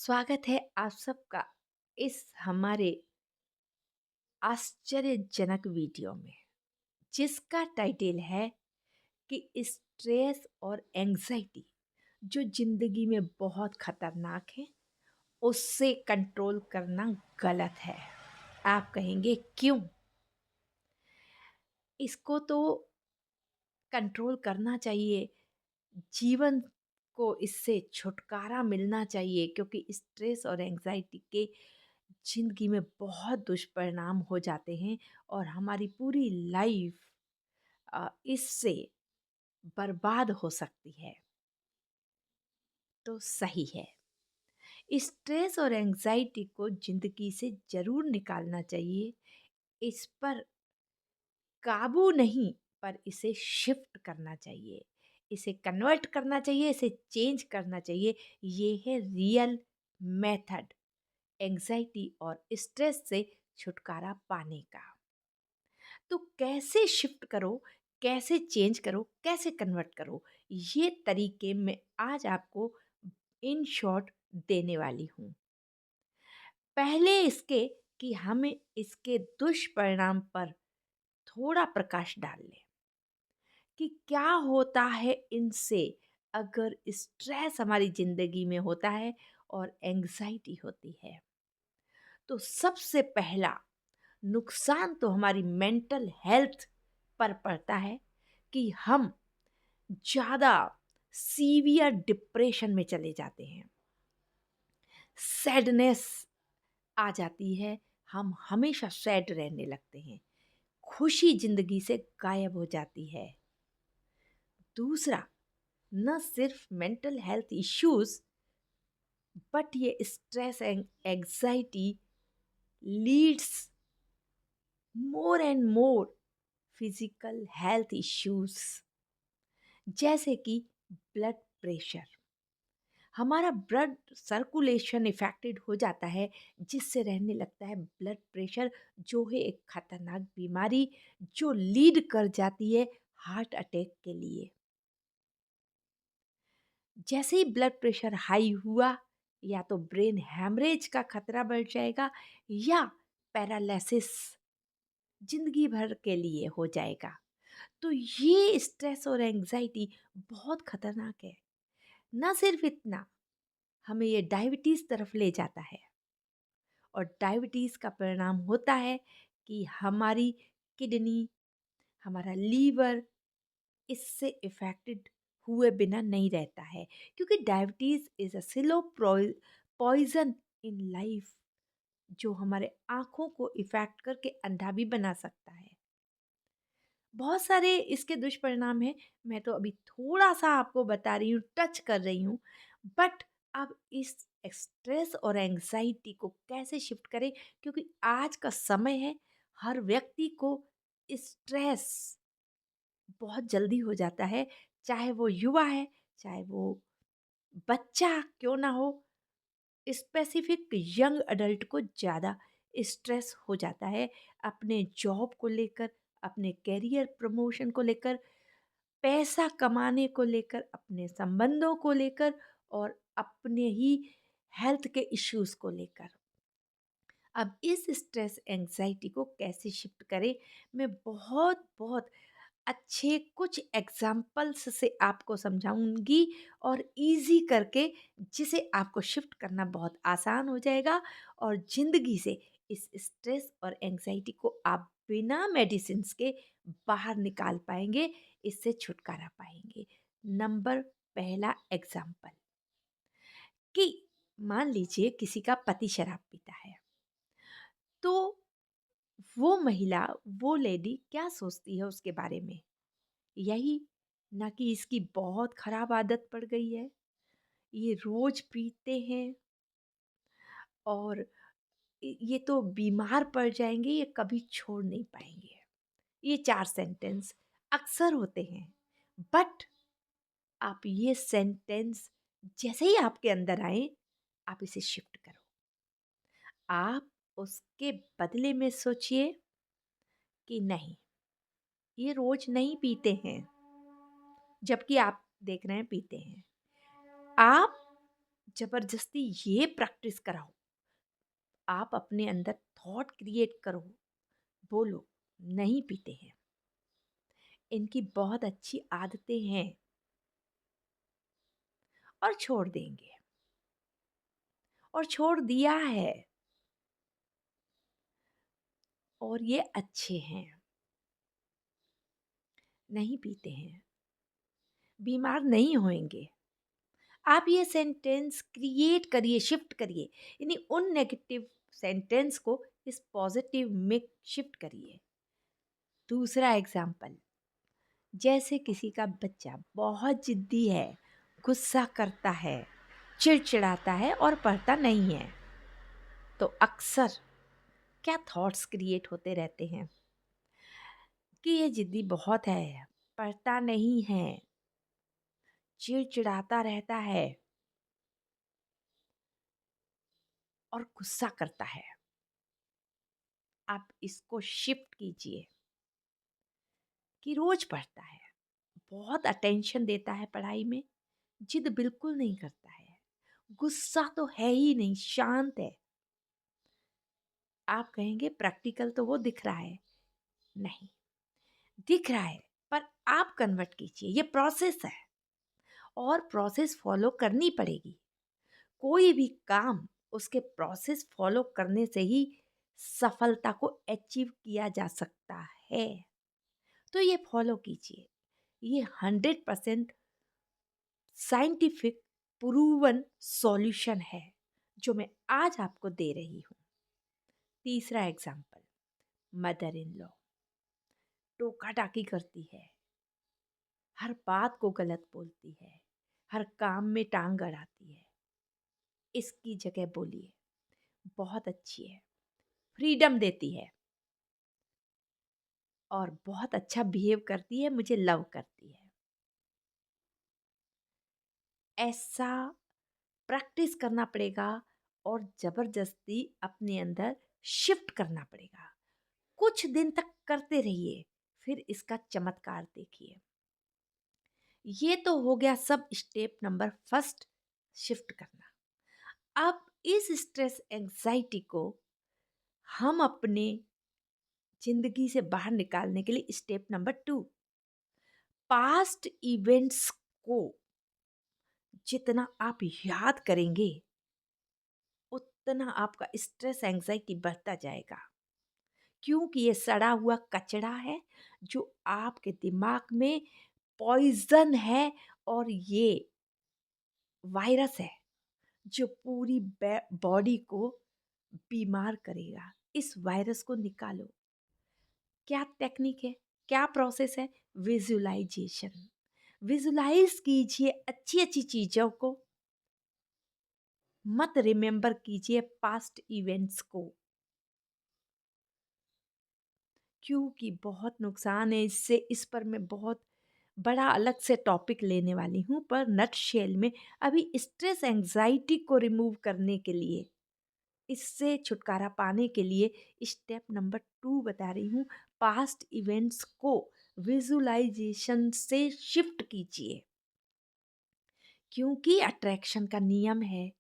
स्वागत है आप सबका इस हमारे आश्चर्यजनक वीडियो में जिसका टाइटल है कि स्ट्रेस और एंजाइटी जो जिंदगी में बहुत खतरनाक है उससे कंट्रोल करना गलत है। आप कहेंगे क्यों? इसको तो कंट्रोल करना चाहिए, जीवन को इससे छुटकारा मिलना चाहिए क्योंकि स्ट्रेस और एंजाइटी के ज़िंदगी में बहुत दुष्परिणाम हो जाते हैं और हमारी पूरी लाइफ इससे बर्बाद हो सकती है। तो सही है, स्ट्रेस और एंजाइटी को ज़िंदगी से ज़रूर निकालना चाहिए। इस पर काबू नहीं, पर इसे शिफ्ट करना चाहिए, इसे कन्वर्ट करना चाहिए, इसे चेंज करना चाहिए। ये है रियल मेथड एंजाइटी और स्ट्रेस से छुटकारा पाने का। तो कैसे शिफ्ट करो, कैसे चेंज करो, कैसे कन्वर्ट करो, ये तरीके मैं आज आपको इन शॉर्ट देने वाली हूँ। पहले इसके कि हमें इसके दुष्परिणाम पर थोड़ा प्रकाश डाल लें कि क्या होता है इनसे अगर स्ट्रेस हमारी ज़िंदगी में होता है और एंग्जाइटी होती है। तो सबसे पहला नुकसान तो हमारी मेंटल हेल्थ पर पड़ता है कि हम ज़्यादा सीवियर डिप्रेशन में चले जाते हैं, सैडनेस आ जाती है, हम हमेशा सैड रहने लगते हैं, खुशी ज़िंदगी से गायब हो जाती है। दूसरा, न सिर्फ मेंटल हेल्थ इश्यूज बट ये stress and anxiety leads more and more physical health issues जैसे कि ब्लड प्रेशर। हमारा ब्लड सर्कुलेशन इफेक्टेड हो जाता है जिससे रहने लगता है ब्लड प्रेशर, जो है एक खतरनाक बीमारी जो लीड कर जाती है हार्ट अटैक के लिए। जैसे ही ब्लड प्रेशर हाई हुआ, या तो ब्रेन हैमरेज का खतरा बढ़ जाएगा या पैरालिसिस जिंदगी भर के लिए हो जाएगा। तो ये स्ट्रेस और एंजाइटी बहुत खतरनाक है। ना सिर्फ इतना, हमें ये डायबिटीज तरफ ले जाता है और डायबिटीज का परिणाम होता है कि हमारी किडनी, हमारा लीवर इससे इफेक्टेड हुए बिना नहीं रहता है, क्योंकि diabetes is a slow poison in life जो हमारे आँखों को इफ़ेक्ट करके अंधा भी बना सकता है। बहुत सारे इसके दुष्परिणाम हैं, मैं तो अभी थोड़ा-सा आपको बता रही हूँ, टच कर रही हूँ। बट अब इस स्ट्रेस और एंग्ज़ायटी को कैसे शिफ्ट करें, क्योंकि आज का समय है, हर व्यक्ति को स्ट्रेस बहुत जल्दी हो जाता है, चाहे वो युवा है, चाहे वो बच्चा क्यों ना हो। स्पेसिफिक यंग अडल्ट को ज़्यादा स्ट्रेस हो जाता है अपने जॉब को लेकर, अपने करियर प्रमोशन को लेकर, पैसा कमाने को लेकर, अपने संबंधों को लेकर और अपने ही हेल्थ के इश्यूज को लेकर। अब इस स्ट्रेस एंजाइटी को कैसे शिफ्ट करें, मैं बहुत बहुत अच्छे कुछ एग्जाम्पल्स से आपको समझाऊंगी और इजी करके, जिसे आपको शिफ्ट करना बहुत आसान हो जाएगा और ज़िंदगी से इस स्ट्रेस और एंजाइटी को आप बिना मेडिसिन के बाहर निकाल पाएंगे, इससे छुटकारा पाएंगे। नंबर पहला एग्जाम्पल कि मान लीजिए किसी का पति शराब पीता है, तो वो महिला, वो लेडी क्या सोचती है उसके बारे में? यही ना कि इसकी बहुत खराब आदत पड़ गई है, ये रोज पीते हैं और ये तो बीमार पड़ जाएंगे, ये कभी छोड़ नहीं पाएंगे। ये चार सेंटेंस अक्सर होते हैं। बट आप ये सेंटेंस जैसे ही आपके अंदर आए, आप इसे शिफ्ट करो। आप उसके बदले में सोचिए कि नहीं, ये रोज नहीं पीते हैं, जबकि आप देख रहे हैं पीते हैं। आप ज़बरदस्ती ये प्रैक्टिस कराओ, आप अपने अंदर थॉट क्रिएट करो, बोलो नहीं पीते हैं, इनकी बहुत अच्छी आदतें हैं और छोड़ देंगे, और छोड़ दिया है और ये अच्छे हैं, नहीं पीते हैं, बीमार नहीं होंगे। आप ये सेंटेंस क्रिएट करिए, शिफ्ट करिए, यानी उन नेगेटिव सेंटेंस को इस पॉजिटिव में शिफ्ट करिए। दूसरा एग्जाम्पल, जैसे किसी का बच्चा बहुत जिद्दी है, गुस्सा करता है, चिड़चिड़ाता है और पढ़ता नहीं है, तो अक्सर क्या थॉट्स क्रिएट होते रहते हैं कि ये जिद्दी बहुत है, पढ़ता नहीं है, चिड़चिड़ाता रहता है और गुस्सा करता है। आप इसको शिफ्ट कीजिए कि रोज पढ़ता है, बहुत अटेंशन देता है पढ़ाई में, जिद बिल्कुल नहीं करता है, गुस्सा तो है ही नहीं, शांत है। आप कहेंगे प्रैक्टिकल तो वो दिख रहा है, नहीं दिख रहा है, पर आप कन्वर्ट कीजिए, ये प्रोसेस है और प्रोसेस फॉलो करनी पड़ेगी। कोई भी काम उसके प्रोसेस फॉलो करने से ही सफलता को अचीव किया जा सकता है। तो ये फॉलो कीजिए, ये 100% साइंटिफिक प्रूवन सॉल्यूशन है जो मैं आज आपको दे रही हूँ। तीसरा एग्जाम्पल, मदर इन लॉ टोका टाकी करती है, हर बात को गलत बोलती है, हर काम में टांग अड़ाती है। इसकी जगह बोलिए बहुत अच्छी है, फ्रीडम देती है और बहुत अच्छा बिहेव करती है, मुझे लव करती है। ऐसा प्रैक्टिस करना पड़ेगा और ज़बरदस्ती अपने अंदर शिफ्ट करना पड़ेगा। कुछ दिन तक करते रहिए, फिर इसका चमत्कार देखिए। ये तो हो गया सब स्टेप नंबर फर्स्ट, शिफ्ट करना। अब इस स्ट्रेस एंजाइटी को हम अपने जिंदगी से बाहर निकालने के लिए स्टेप नंबर 2, पास्ट इवेंट्स को जितना आप याद करेंगे उतना आपका स्ट्रेस एंजाइटी बढ़ता जाएगा, क्योंकि ये सड़ा हुआ कचरा है जो आपके दिमाग में पॉइजन है और ये वायरस है जो पूरी बॉडी को बीमार करेगा। इस वायरस को निकालो। क्या टेक्निक है, क्या प्रोसेस है? विजुलाइजेशन। विजुलाइज कीजिए अच्छी अच्छी चीजों को, मत रिमेंबर कीजिए पास्ट इवेंट्स को, क्योंकि बहुत नुकसान है इससे। इस पर मैं बहुत बड़ा अलग से टॉपिक लेने वाली हूँ, पर नट शेल में अभी स्ट्रेस एंजाइटी को रिमूव करने के लिए, इससे छुटकारा पाने के लिए स्टेप नंबर 2 बता रही हूँ। पास्ट इवेंट्स को विजुलाइजेशन से शिफ्ट कीजिए, क्योंकि अट्रैक्शन का नियम है,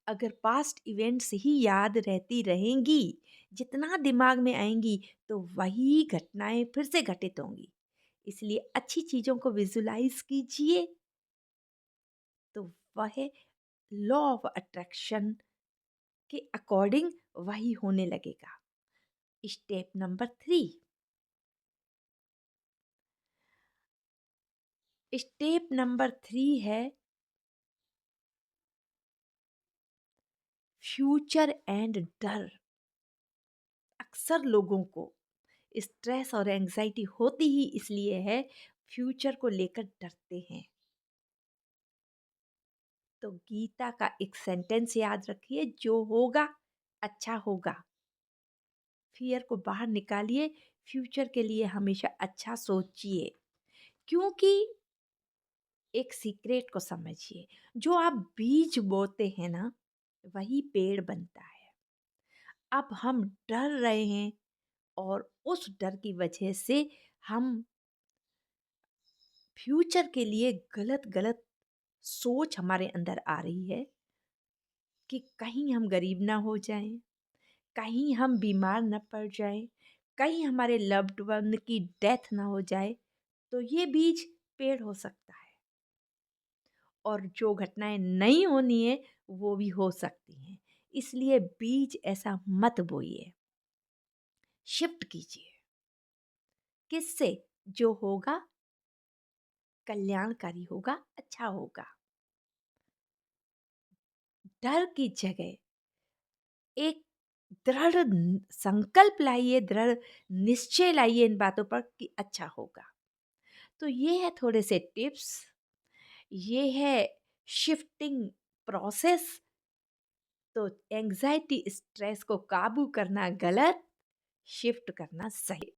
अगर पास्ट इवेंट्स ही याद रहती रहेंगी, जितना दिमाग में आएंगी, तो वही घटनाएं फिर से घटित होंगी। इसलिए अच्छी चीज़ों को विजुलाइज कीजिए, तो वह लॉ ऑफ अट्रैक्शन के अकॉर्डिंग वही होने लगेगा। स्टेप नंबर 3, स्टेप नंबर 3 है फ्यूचर एंड डर। अक्सर लोगों को स्ट्रेस और एंजाइटी होती ही इसलिए है, फ्यूचर को लेकर डरते हैं। तो गीता का एक सेंटेंस याद रखिए, जो होगा अच्छा होगा। फियर को बाहर निकालिए, फ्यूचर के लिए हमेशा अच्छा सोचिए, क्योंकि एक सीक्रेट को समझिए, जो आप बीज बोते हैं ना, वही पेड़ बनता है। अब हम डर रहे हैं और उस डर की वजह से हम फ्यूचर के लिए गलत गलत सोच हमारे अंदर आ रही है, कि कहीं हम गरीब ना हो जाएं, कहीं हम बीमार न पड़ जाएं, कहीं हमारे लव्ड वन की डेथ ना हो जाए, तो ये बीज पेड़ हो सकता है। और जो घटनाएं नहीं होनी है वो भी हो सकती हैं। इसलिए बीज ऐसा मत बोइए, शिफ्ट कीजिए। किससे? जो होगा कल्याणकारी होगा, अच्छा होगा। डर की जगह एक दृढ़ संकल्प लाइए, दृढ़ निश्चय लाइए इन बातों पर कि अच्छा होगा। तो ये है थोड़े से टिप्स, ये है शिफ्टिंग प्रोसेस। तो एंजाइटी स्ट्रेस को काबू करना गलत, शिफ्ट करना सही।